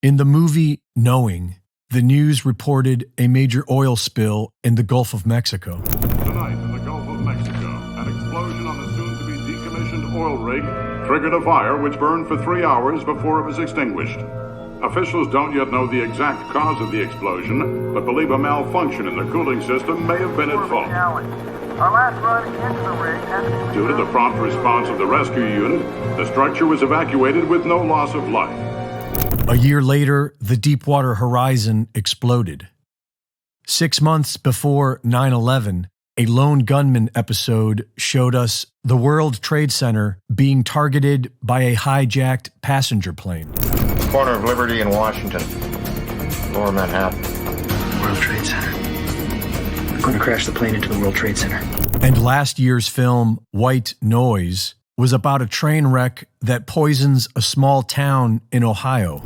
In the movie Knowing, the news reported a major oil spill in the Gulf of Mexico. Tonight in the Gulf of Mexico, an explosion on the soon-to-be decommissioned oil rig triggered a fire which burned for 3 hours before it was extinguished. Officials don't yet know the exact cause of the explosion, but believe a malfunction in the cooling system may have been at fault. Our last run into the rig has... Due to the prompt response of the rescue unit, the structure was evacuated with no loss of life. A year later, the Deepwater Horizon exploded. 6 months before 9/11, a lone gunman episode showed us the World Trade Center being targeted by a hijacked passenger plane. Corner of Liberty and Washington, Lower Manhattan. World Trade Center. We're going to crash the plane into the World Trade Center. And last year's film, White Noise, was about a train wreck that poisons a small town in Ohio.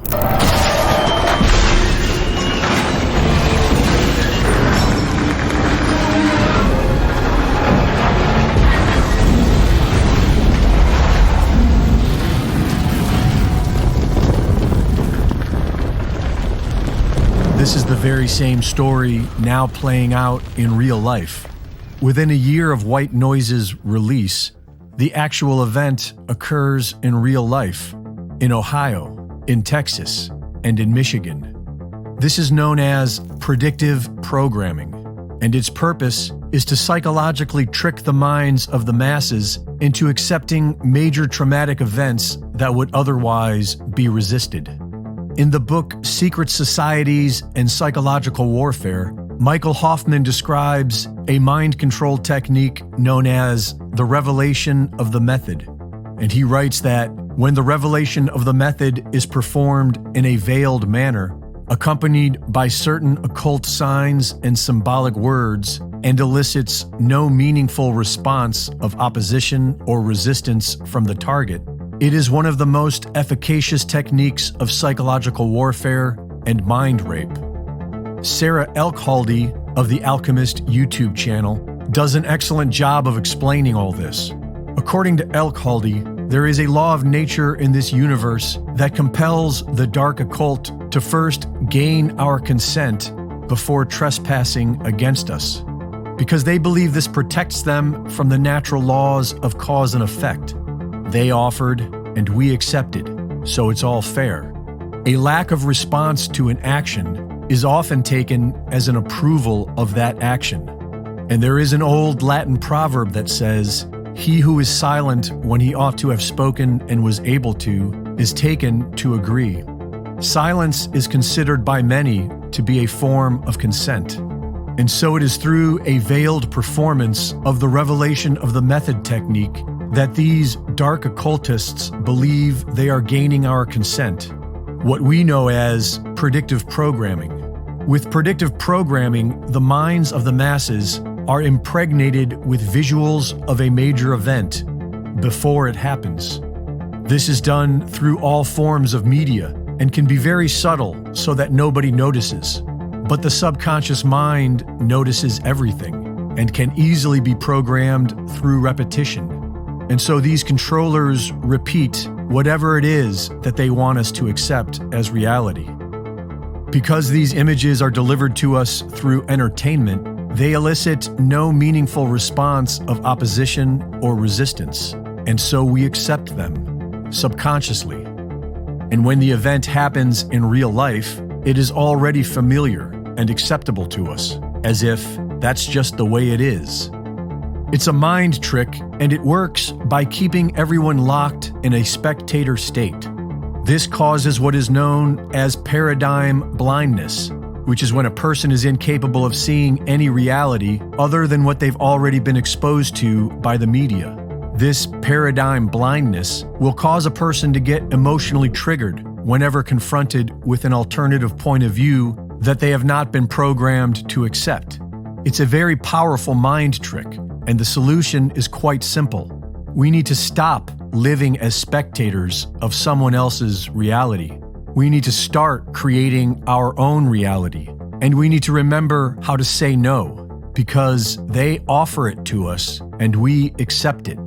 This is the very same story now playing out in real life. Within a year of White Noise's release, the actual event occurs in real life, in Ohio, in Texas, and in Michigan. This is known as predictive programming, and its purpose is to psychologically trick the minds of the masses into accepting major traumatic events that would otherwise be resisted. In the book Secret Societies and Psychological Warfare, Michael Hoffman describes a mind control technique known as the revelation of the method. And he writes that when the revelation of the method is performed in a veiled manner, accompanied by certain occult signs and symbolic words, and elicits no meaningful response of opposition or resistance from the target, it is one of the most efficacious techniques of psychological warfare and mind rape. Sarah Elkhaldy of the Alchemist YouTube channel does an excellent job of explaining all this. According to Elkhaldy, there is a law of nature in this universe that compels the dark occult to first gain our consent before trespassing against us, because they believe this protects them from the natural laws of cause and effect. They offered, and we accepted, so it's all fair. A lack of response to an action is often taken as an approval of that action. And there is an old Latin proverb that says, "He who is silent when he ought to have spoken and was able to, is taken to agree." Silence is considered by many to be a form of consent. And so it is through a veiled performance of the revelation of the method technique that these dark occultists believe they are gaining our consent, what we know as predictive programming. With predictive programming, the minds of the masses are impregnated with visuals of a major event before it happens. This is done through all forms of media and can be very subtle so that nobody notices. But the subconscious mind notices everything and can easily be programmed through repetition. And so these controllers repeat whatever it is that they want us to accept as reality. Because these images are delivered to us through entertainment, they elicit no meaningful response of opposition or resistance, and so we accept them, subconsciously. And when the event happens in real life, it is already familiar and acceptable to us, as if that's just the way it is. It's a mind trick, and it works by keeping everyone locked in a spectator state. This causes what is known as paradigm blindness, which is when a person is incapable of seeing any reality other than what they've already been exposed to by the media. This paradigm blindness will cause a person to get emotionally triggered whenever confronted with an alternative point of view that they have not been programmed to accept. It's a very powerful mind trick, and the solution is quite simple. We need to stop living as spectators of someone else's reality. We need to start creating our own reality. And we need to remember how to say no, because they offer it to us and we accept it.